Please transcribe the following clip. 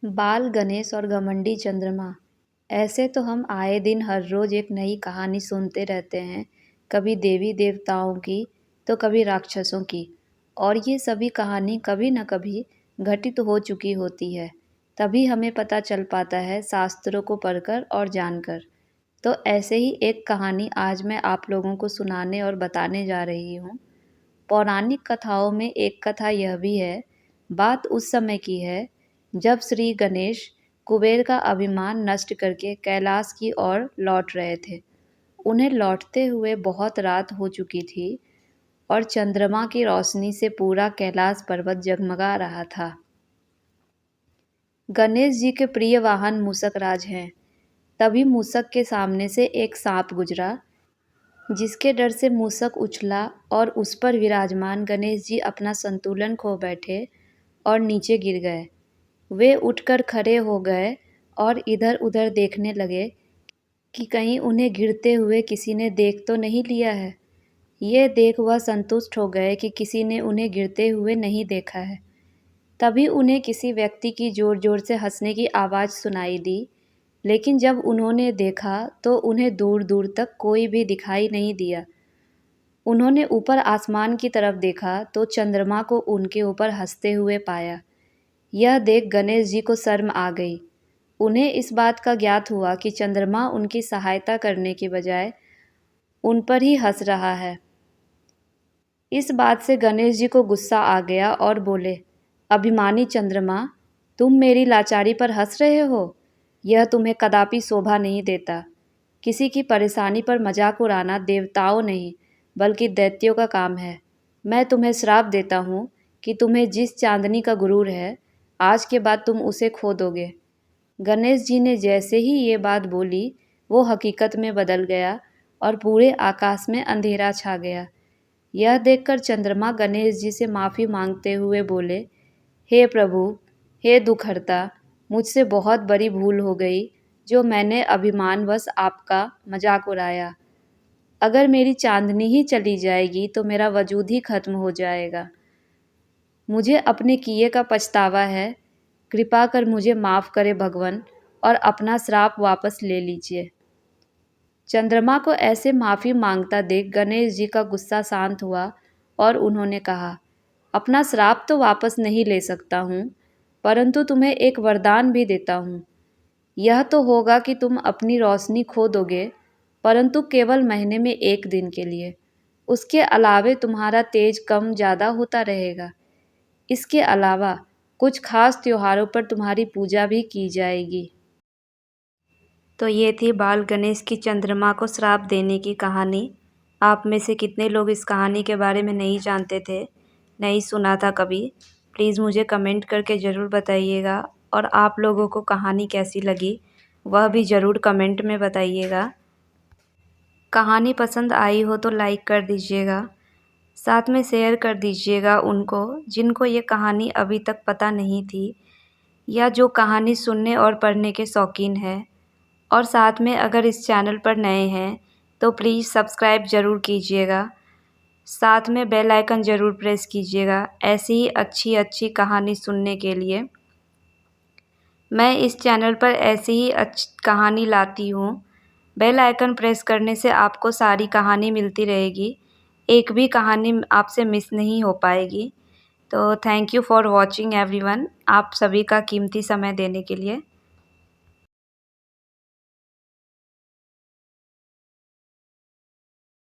बाल गणेश और घमंडी चंद्रमा। ऐसे तो हम आए दिन हर रोज एक नई कहानी सुनते रहते हैं। कभी देवी देवताओं की तो कभी राक्षसों की। और ये सभी कहानी कभी न कभी घटित हो चुकी होती है। तभी हमें पता चल पाता है शास्त्रों को पढ़कर और जानकर। तो ऐसे ही एक कहानी आज मैं आप लोगों को सुनाने और बताने जा रही हूँ। पौराणिक कथाओं में एक कथा यह भी है। बात उस समय की है जब श्री गणेश कुबेर का अभिमान नष्ट करके कैलाश की ओर लौट रहे थे। उन्हें लौटते हुए बहुत रात हो चुकी थी और चंद्रमा की रोशनी से पूरा कैलाश पर्वत जगमगा रहा था। गणेश जी के प्रिय वाहन मूषक राज हैं। तभी मूषक के सामने से एक सांप गुजरा, जिसके डर से मूषक उछला और उस पर विराजमान गणेश जी अपना संतुलन खो बैठे और नीचे गिर गए। वे उठकर खड़े हो गए और इधर उधर देखने लगे कि कहीं उन्हें गिरते हुए किसी ने देख तो नहीं लिया है। ये देख वह संतुष्ट हो गए कि किसी ने उन्हें गिरते हुए नहीं देखा है। तभी उन्हें किसी व्यक्ति की जोर जोर से हंसने की आवाज़ सुनाई दी, लेकिन जब उन्होंने देखा तो उन्हें दूर दूर तक कोई भी दिखाई नहीं दिया। उन्होंने ऊपर आसमान की तरफ देखा तो चंद्रमा को उनके ऊपर हंसते हुए पाया। यह देख गणेश जी को शर्म आ गई। उन्हें इस बात का ज्ञात हुआ कि चंद्रमा उनकी सहायता करने की बजाय उन पर ही हंस रहा है। इस बात से गणेश जी को गुस्सा आ गया और बोले, अभिमानी चंद्रमा, तुम मेरी लाचारी पर हंस रहे हो? यह तुम्हें कदापि शोभा नहीं देता। किसी की परेशानी पर मजाक उड़ाना देवताओं नहीं बल्कि दैत्यों का काम है। मैं तुम्हें श्राप देता हूँ कि तुम्हें जिस चांदनी का गुरूर है, आज के बाद तुम उसे खो दोगे। गणेश जी ने जैसे ही ये बात बोली, वो हकीकत में बदल गया और पूरे आकाश में अंधेरा छा गया। यह देखकर चंद्रमा गणेश जी से माफ़ी मांगते हुए बोले, हे प्रभु, हे दुखहर्ता, मुझसे बहुत बड़ी भूल हो गई जो मैंने अभिमानवश आपका मजाक उड़ाया। अगर मेरी चांदनी ही चली जाएगी तो मेरा वजूद ही खत्म हो जाएगा। मुझे अपने किए का पछतावा है। कृपा कर मुझे माफ़ करे भगवान और अपना श्राप वापस ले लीजिए। चंद्रमा को ऐसे माफ़ी मांगता देख गणेश जी का गुस्सा शांत हुआ और उन्होंने कहा, अपना श्राप तो वापस नहीं ले सकता हूँ, परंतु तुम्हें एक वरदान भी देता हूँ। यह तो होगा कि तुम अपनी रोशनी खो दोगे, परंतु केवल महीने में एक दिन के लिए। उसके अलावे तुम्हारा तेज कम ज़्यादा होता रहेगा। इसके अलावा कुछ खास त्योहारों पर तुम्हारी पूजा भी की जाएगी। तो ये थी बाल गणेश की चंद्रमा को श्राप देने की कहानी। आप में से कितने लोग इस कहानी के बारे में नहीं जानते थे, नहीं सुना था कभी? प्लीज़ मुझे कमेंट करके ज़रूर बताइएगा और आप लोगों को कहानी कैसी लगी वह भी ज़रूर कमेंट में बताइएगा। कहानी पसंद आई हो तो लाइक कर दीजिएगा, साथ में शेयर कर दीजिएगा उनको जिनको ये कहानी अभी तक पता नहीं थी या जो कहानी सुनने और पढ़ने के शौकीन हैं। और साथ में अगर इस चैनल पर नए हैं तो प्लीज़ सब्सक्राइब ज़रूर कीजिएगा, साथ में बेल आइकन ज़रूर प्रेस कीजिएगा ऐसी ही अच्छी अच्छी कहानी सुनने के लिए। मैं इस चैनल पर ऐसी ही अच्छी कहानी लाती हूँ। बेल आइकन प्रेस करने से आपको सारी कहानी मिलती रहेगी, एक भी कहानी आपसे मिस नहीं हो पाएगी। तो thank you for watching everyone, आप सभी का कीमती समय देने के लिए।